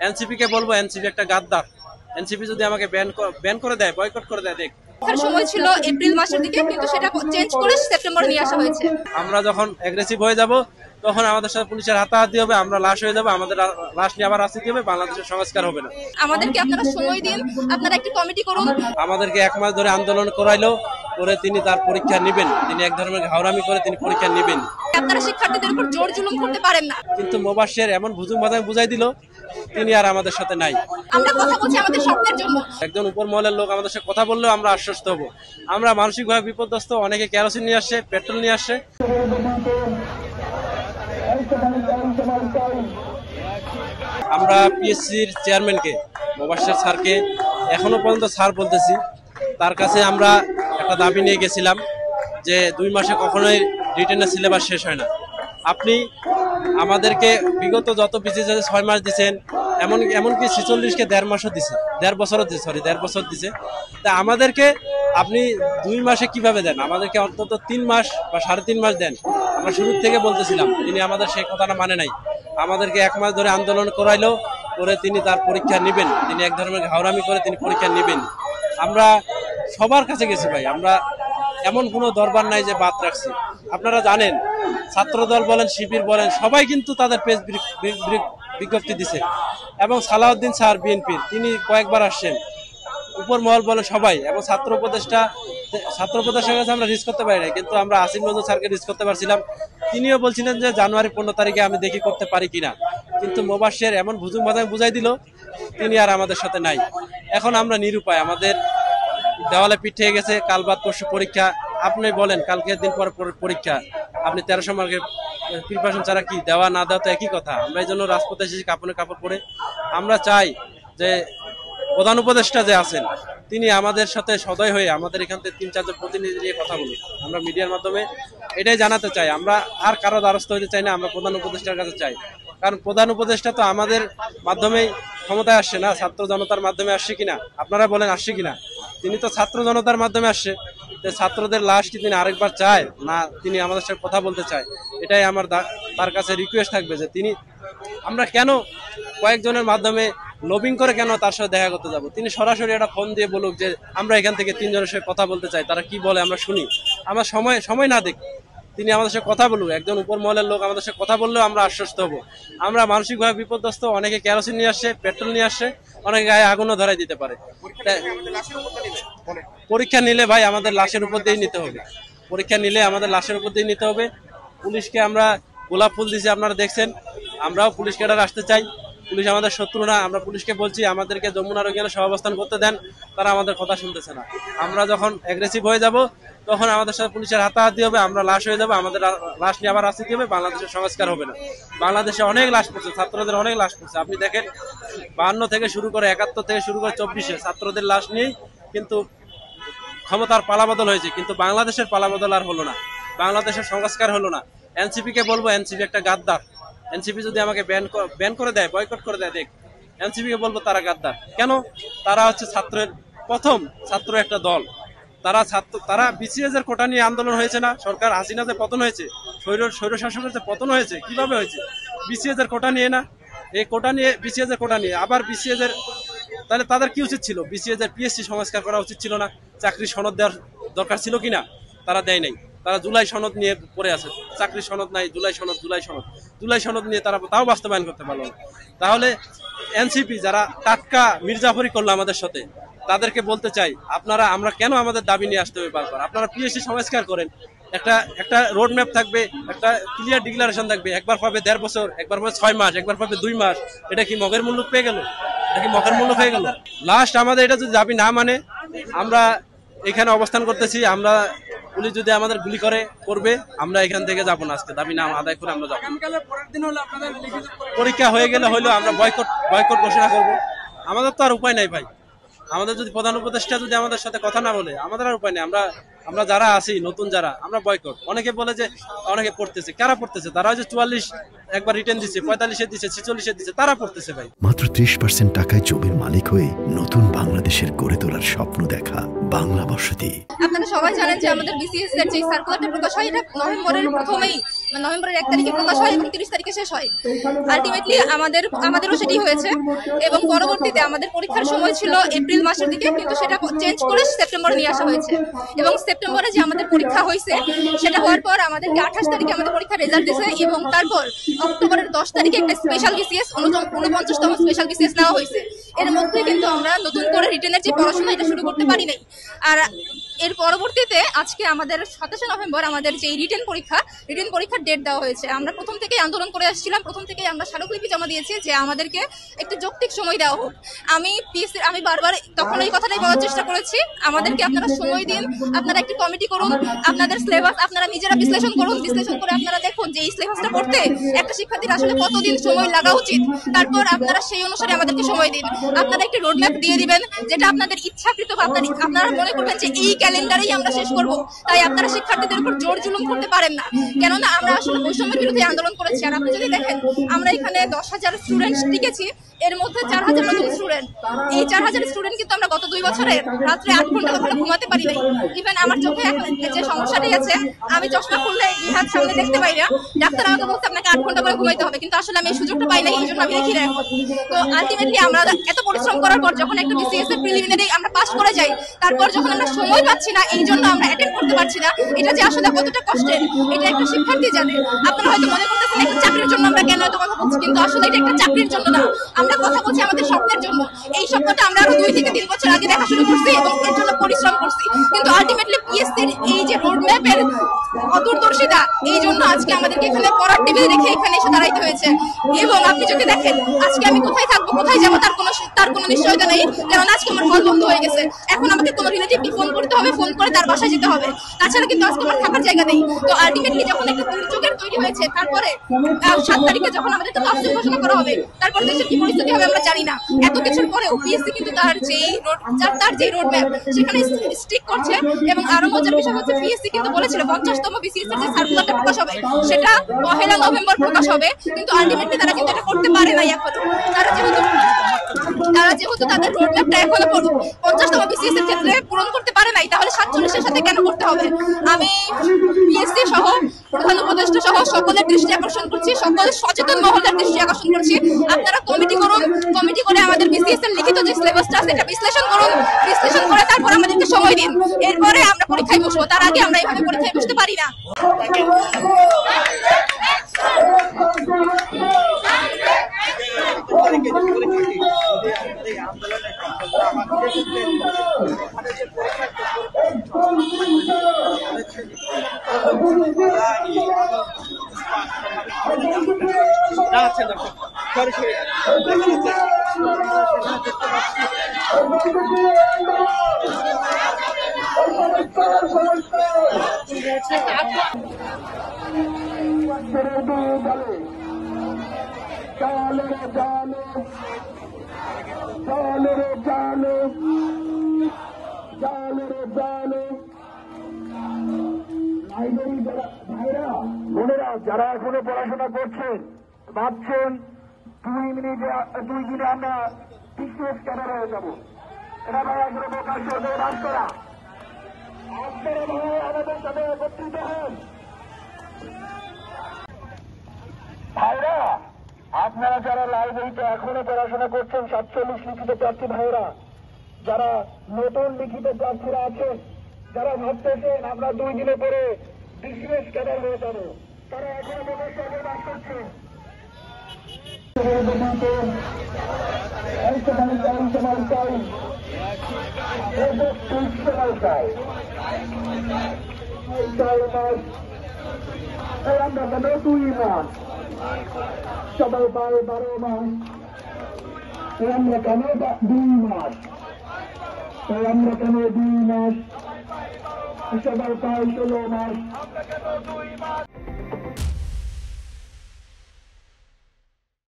NCP কে বলবো NCP একটা গাদ্দার। NCP যদি আমাকে ব্যান করে দেয়, বয়কট করে দেয়, দেখ সময় ছিল এপ্রিল মাসের দিকে, কিন্তু সেটা চেঞ্জ করে সেপ্টেম্বরে নিয়ে আসা হয়েছে। আমরা যখন অ্যাগ্রেসিভ হয়ে যাব তখন আমাদের সাথে পুলিশের হাতাহাতি হবে, আমরা লাশ হয়ে যাবো, আমাদের লাশ নিয়ে আবার আসতে হবে, বাংলাদেশের সংস্কার হবে না। আমাদেরকে আপনারা সময় দিন, আপনারা একটি কমিটি করুন। আমাদেরকে 1 মাস ধরে আন্দোলন করাইলো, করে তিনি তার পরীক্ষা নেবেন, তিনি এক ধরনের ঘাওরামি করে তিনি পরীক্ষা নেবেন। আপনারা শিক্ষার্থীদের উপর জোর জুলুম করতে পারেন না। কিন্তু মোবাশ্বের এমন ভুজুম বাজাং বুঝাই দিল, তিনি আর আমাদের সাথে নাই। আমরা কথা বলছি আমাদের স্বপ্নের জন্য। একজন উপর মহলের লোক আমাদের সাথে কথা বললেও আমরা আশ্বস্ত হব। আমরা মানসিকভাবে বিপর্যস্ত, অনেকে কেরোসিন নিয়ে আসছে, পেট্রোল নিয়ে আসছে। আমরা পিএসসির চেয়ারম্যানকে, মোবাশ্বের স্যারকে এখনো পর্যন্ত স্যার বলতেছি, তার কাছে আমরা একটা দাবি নিয়ে গেছিলাম যে 2 মাসে কখনোই রিটেনের সিলেবাস শেষ হয় না। আপনি আমাদেরকে বিগত যত বিসিএস 6 মাস দিচ্ছেন, এমনকি 46কে 1.5 মাসও দিছে, 1.5 বছরও দিছে, 1.5 বছর দিছে। তা আমাদেরকে আপনি 2 মাসে কিভাবে দেন? আমাদেরকে অন্তত 3 মাস বা 3.5 মাস দেন। আমরা শুরু থেকে বলতেছিলাম, তিনি আমাদের সেই কথাটা মানে নাই। আমাদেরকে 1 মাস ধরে আন্দোলন করাইলো, করে তিনি তার পরীক্ষা নেবেন, তিনি এক ধরনের ঘাওরামি করে তিনি পরীক্ষা নেবেন। আমরা সবার কাছে গেছি ভাই, আমরা এমন কোনো দরবার নাই যে বাদ রাখছি। আপনারা জানেন, ছাত্রদল বলেন, শিবির বলেন, সবাই কিন্তু তাদের পেজ বিজ্ঞপ্তি দিছে। এবং সালাউদ্দিন স্যার বিএনপির, তিনি কয়েকবার আসছেন, উপর মহল বলে সবাই, এবং ছাত্র উপদেষ্টার কাছে আমরা রিস্ক করতে পারি না, কিন্তু আমরা আসিফ নজরুল স্যারকে রিস্ক করতে পারছিলাম। তিনিও বলছিলেন যে জানুয়ারি 15 তারিখে আমি দেখি করতে পারি কিনা। কিন্তু মোবাশ্বের এমন ভুজুম বাজাং বুঝাই দিল, তিনি আর আমাদের সাথে নাই। এখন আমরা নিরুপায়, আমাদের দেওয়ালে পিঠ থেকে গেছে। কাল বাদ পরশু পরীক্ষা, আপনি বলেন কালকে দিন পর পরীক্ষা, আপনি 1300 মার্কের প্রিপারেশন ছাড়া কি দেওয়া না দেওয়া তো একই কথা। আমরা এই জন্য রাজপথে এসেছি কাপড়ে কাপড় পরে। আমরা চাই যে প্রধান উপদেষ্টা যে আছেন, তিনি আমাদের সাথে সদয় হয়ে আমাদের এখান থেকে 3-4 জন প্রতিনিধি নিয়ে কথা বলুন। আমরা মিডিয়ার মাধ্যমে এটাই জানাতে চাই, আমরা আর কারো দ্বারস্থ হতে চাই না, আমরা প্রধান উপদেষ্টার কাছে চাই। কারণ প্রধান উপদেষ্টা তো আমাদের মাধ্যমেই ক্ষমতায় আসছে না, ছাত্র জনতার মাধ্যমে আসছে কিনা আপনারা বলেন, আসছে কিনা? তিনি তো ছাত্র জনতার মাধ্যমে আসছে। ছাত্রদের লাশ কি তিনি আরেকবার চায় না, তিনি আমাদের সাথে কথা বলতে চায়? এটাই আমার তার কাছে রিকোয়েস্ট থাকবে যে তিনি, আমরা কেন কয়েকজনের মাধ্যমে লবিং করে কেন তার সাথে দেখা করতে যাব? তিনি সরাসরি একটা ফোন দিয়ে বলুক যে আমরা এখান থেকে 3 জনের সাথে কথা বলতে চাই, তারা কি বলে আমরা শুনি। আমরা সময় না দেখ, তিনি আমাদের সাথে কথা বলুক। একজন উপর মহলের লোক আমাদের সাথে কথা বললেও আমরা আশ্বস্ত হব। আমরা মানসিকভাবে বিপর্যস্ত, অনেকে কেরোসিন নিয়ে আসছে, পেট্রোল নিয়ে আসছে, অনেকে গায়ে আগুনও ধরাই দিতে পারে। পরীক্ষা নিলে ভাই আমাদের লাশের উপর দিয়েই নিতে হবে, পরীক্ষা নিলে আমাদের লাশের উপর দিয়ে নিতে হবে। পুলিশকে আমরা গোলাপ ফুল দিয়েছি, আপনারা দেখছেন। আমরাও পুলিশ ক্যাডার আসতে চাই, পুলিশ আমাদের শত্রু না। আমরা পুলিশকে বলছি আমাদেরকে যমুনার ওখানে সহাবস্থান করতে দেন, তারা আমাদের কথা শুনতেছে না। আমরা যখন অ্যাগ্রেসিভ হয়ে যাব তখন আমাদের সাথে পুলিশের হাতাহাতি হবে, আমরা লাশ হয়ে যাবো, আমাদের লাশ নিয়ে আবার আসতে হবে, বাংলাদেশের সংস্কার হবে না। বাংলাদেশে অনেক লাশ পড়ছে, ছাত্রদের অনেক লাশ পড়ছে। আপনি দেখেন 52 থেকে শুরু করে 71 থেকে শুরু করে 24-এ ছাত্রদের লাশ নিয়েই কিন্তু ক্ষমতার পালাবদল হয়েছে, কিন্তু বাংলাদেশের পালাবদল আর হলো না, বাংলাদেশের সংস্কার হলো না। এনসিপি কে বলবো এনসিপি একটা গাদ্দার। এনসিপি যদি আমাকে ব্যান করে দেয়, বয়কট করে দেয়, দেখ এনসিপি কে বলবো তারা গাদ্দার। কেন? তারা হচ্ছে ছাত্রের প্রথম ছাত্র একটা দল। তারা বিসিএস এর কোটা নিয়ে আন্দোলন হয়েছে না? সরকার হাসিনা যে পতন হয়েছে, স্বৈর শাসকের যে পতন হয়েছে, কিভাবে হয়েছে? বিসিএস এর কোটা নিয়ে না? এই কোটা নিয়ে, বিসিএস এর কোটা নিয়ে আবার বিসিএস এর, তাহলে তাদের কি উচিত ছিল? বিসিএস এর পিএসসি সংস্কার করা উচিত ছিল না? চাকরি সনদ দেওয়ার দরকার ছিল কিনা? তারা দেয় নাই। তারা জুলাই সনদ নিয়ে পড়ে আছে, চাকরি সনদ নাই, জুলাই সনদ নিয়ে তারা তাও বাস্তবায়ন করতে পারলো না। তাহলে এনসিপি যারা টাটকা মির্জাফরি করলো আমাদের সাথে, তাদেরকে বলতে চাই, আমরা কেন আমাদের দাবি নিয়ে আসতে হবে বারবার? আপনারা পিএসসি সংস্কার করেন, একটা রোড ম্যাপ থাকবে, একটা ক্লিয়ার ডিক্লারেশন থাকবে। একবার পাবে 1.5 বছর, একবার পাবে 6 মাস, একবার পাবে 2 মাস। এটা কি মগের মূল্য পেয়ে গেল? এটা কি মগের মূল্য হয়ে গেল? লাস্ট আমাদের এটা যদি দাবি না মানে, আমরা এখানে অবস্থান করতেছি। আমরা পুলিশ যদি আমাদের গুলি করবে, আমরা এখান থেকে যাবো না। আজকে দাবি না আদায় করে আমরা যাবো। পরীক্ষা হয়ে গেলে হইলো আমরা বয়কট ঘোষণা করবো। আমাদের তো আর উপায় নাই ভাই। আমাদের যদি প্রধান উপদেষ্টা যদি আমাদের সাথে কথা না বলে, আমাদের আর উপায় নেই। আমরা যারা আছি নতুন, যারা আমরা বয়কট। অনেকে বলে যে অনেকে পড়তেছে, কারা পড়তেছে? তারা যে 44 একবার রিটার্ন দিচ্ছে, 45-এ দিচ্ছে, 46-এ দিচ্ছে, তারা পড়তেছে ভাই। মাত্র 30% টাকায় জমির মালিক হয়ে নতুন বাংলাদেশের গড়ে তোলার স্বপ্ন দেখা বাংলা বসতি। আপনারা সবাই জানেন যে আমাদের বিসিএস এর যে সার্কুলারটা প্রকাশ হয়, এটা নভেম্বরের প্রথমেই নভেম্বরের 1 তারিখে প্রকাশ হয় এবং 30 তারিখে শেষ হয়। আলটিমেটলি আমাদেরও সেটি হয়েছে এবং পরবর্তীতে আমাদের পরীক্ষার সময় ছিল এপ্রিল মাসের দিকে, কিন্তু সেটা চেঞ্জ করে সেপ্টেম্বরে নিয়ে আসা হয়েছে এবং সেপ্টেম্বরে যে আমাদের পরীক্ষা হয়েছে সেটা হওয়ার পর আমাদেরকে 28 তারিখে আমাদের পরীক্ষার রেজাল্ট দিয়েছে এবং তারপর অক্টোবরের 10 তারিখে একটা স্পেশাল বিসিএস 49তম স্পেশাল বিসিএস নেওয়া হয়েছে। এর মধ্যে কিন্তু আমরা নতুন করে রিটেনের যে পড়াশোনা এটা শুরু করতে পারি নাই। আর এর পরবর্তীতে আজকে আমাদের 27 নভেম্বর আমাদের যে রিটেন পরীক্ষার ডেট দেওয়া হয়েছে। আমরা প্রথম থেকেই আন্দোলন করে আসছিলাম, প্রথম থেকেই আমরা স্মারকলিপি জমা দিয়েছি যে আমাদেরকে একটু যৌক্তিক সময় দেওয়া হোক। আমি বারবার তখন এই কথাটাই বলার চেষ্টা করেছি, আমাদেরকে আপনারা সময় দিন, আপনারা একটি কমিটি করুন, আপনাদের সিলেবাস আপনারা নিজেরা বিশ্লেষণ করুন, বিশ্লেষণ করে আপনারা দেখুন যে এই সিলেবাসটা পড়তে একটা শিক্ষার্থীর আসলে কতদিন সময় লাগা উচিত, তারপর আপনারা সেই অনুসারে আমাদেরকে সময় দিন। আপনারা একটি রোডম্যাপ দিয়ে দিবেন যেটা আপনাদের ইচ্ছাকৃত বা আপনারা মনে করবেন যে এই ক্যালেন্ডারেই আমরা শেষ করব, তাই আপনারা শিক্ষার্থীদের উপর জোর জুলুম করতে পারেন না। কেননা আমরা আসলে বৈষম্যের বিরুদ্ধে আন্দোলন করেছি। আর আপনি যদি দেখেন আমরা এখানে 10,000 স্টুডেন্ট টিকেছি, এর মধ্যে 4,000 নতুন স্টুডেন্ট। এই 4,000 স্টুডেন্ট কিন্তু আমরা গত 2 বছরে রাত্রে 8 ঘন্টা কখনো ঘুমাতে পারি নাই। ইভেন আমার চোখে এখন যে সমস্যাটাই আছে, আমি চশমা খুললে 2 হাত সামনে দেখতে পাই না। ডাক্তার আমাকে বলছে আপনাকে 8 ঘন্টা করে ঘুমাইতে হবে, কিন্তু আসলে আমি এই সুযোগটা পাই নাই, এই জন্য আমি দেখি না এখন। তো আলটিমেটলি আমরা এত পরিশ্রম করার পর যখন একটা বিসিএস এর প্রিলিমিনারি আমরা পাস করে যাই, তারপর যখন আমরা সময় পাচ্ছি না, এই জন্য আমরা অ্যাটেন্ড করতে পারছি না, এটা যে আসলে কতটা কষ্টের এটা একটা শিক্ষার্থী জানে। আপনারা হয়তো মনে করতেছেন একটা চাকরির জন্য আমরা কেন এত কথা বলছি, কিন্তু আসলে এটা একটা চাকরির জন্য না, আমরা কথা বলছি আমাদের স্বপ্নের জন্য। এই স্বপ্নটা আমরা আরো 2 থেকে 3 বছর আগে দেখা শুরু করছি এবং এর জন্য পরিশ্রম করছি, কিন্তু আলটিমেটলি পিএসসির এই যে রোডম্যাপের অদূরদর্শিতা, এই জন্য আজকে আমাদেরকে এখানে পড়ার টেবিল রেখে এখানে এসে দাঁড়াইতে হয়েছে। এবং আপনি যদি দেখেন আজকে আমি কোথায় থাকবো, কোথায় যাবো, তার কোনো নিশ্চয়তা নেই, কারণ আজকে আমার হল বন্ধ হয়ে গেছে। এখন আমাকে কোনো রিলেটিভকে ফোন করতে হবে, ফোন করে তার বাসায় যেতে হবে, তাছাড়া কিন্তু আজকে আমার থাকার জায়গা নেই। তো আলটিমেটলি যখন একটা দুর্যোগের তৈরি হয়েছে, তারপরে 7 তারিখে যখন আমাদেরকে তফসিল ঘোষণা করা হবে, তারপর দেশের কি পরিস্থিতি হবে আমরা জানি না। এত কিছুর পরেও পিএসসি কিন্তু তার যে রোডম্যাপ সেখানে স্টিক করছে। এবং আরো মজার বিষয় হচ্ছে পিএসসি কিন্তু বলেছিল 50তম বিসিএস এর যে সার্কুলারটা প্রকাশ হবে সেটা 1 নভেম্বর প্রকাশ হবে, কিন্তু আলটিমেটলি তারা কিন্তু এটা করতে পারে নাই এখনো। তারা যেহেতু তাদের রোডম্যাপটা এখনো 50তম বিসিএস এর ক্ষেত্রে পূরণ করতে পারে নাই, তাহলে 47-এর সাথে কেন করতে হবে? আমি পিএসসি সহ প্রধান উপদেষ্টা সহ সকলের দৃষ্টি আকর্ষণ করছি, সকল সচেতন মহলের দৃষ্টি আকর্ষণ করছি, আপনারা কমিটি করুন, কমিটি করে আমাদের বিসিএস এর লিখিত যে সিলেবাসটা আছে এটা বিশ্লেষণ করুন, বিশ্লেষণ করে তারপর আমাদেরকে সময় দিন, এরপরে আমরা পরীক্ষায় বসবো। তার আগে আমরা এইভাবে পরীক্ষায় বসতে পারি না। বোনেরা যারা এখনো পড়াশোনা করছেন, ভাবছেন 2 দিনে আমরা বিশেষ ক্যাডার হয়ে যাবো, এটা ভাই এখনো প্রকাশ করতে রাস্তারা আপনারা ভাই আমাদের সাথে একত্রিত হন। ভাইরা আপনারা যারা লাইব্রেরিতে এখনো পড়াশোনা করছেন, 47 লিখিত প্রার্থী ভাইরা, যারা নতুন লিখিত প্রার্থীরা আছেন, যারা ভাবতেছেন আমরা 2 দিনে পরে বিশেষ ক্যাডার হয়ে যাবো, তারা এখনো প্রকাশ করতে বাস করছেন। আমরা কেন 2 মাস সবাই পাই 12 মাস, আমরা কেন 2 মাস, আমরা কেন 2 মাস সবাই পাই 16 মাস।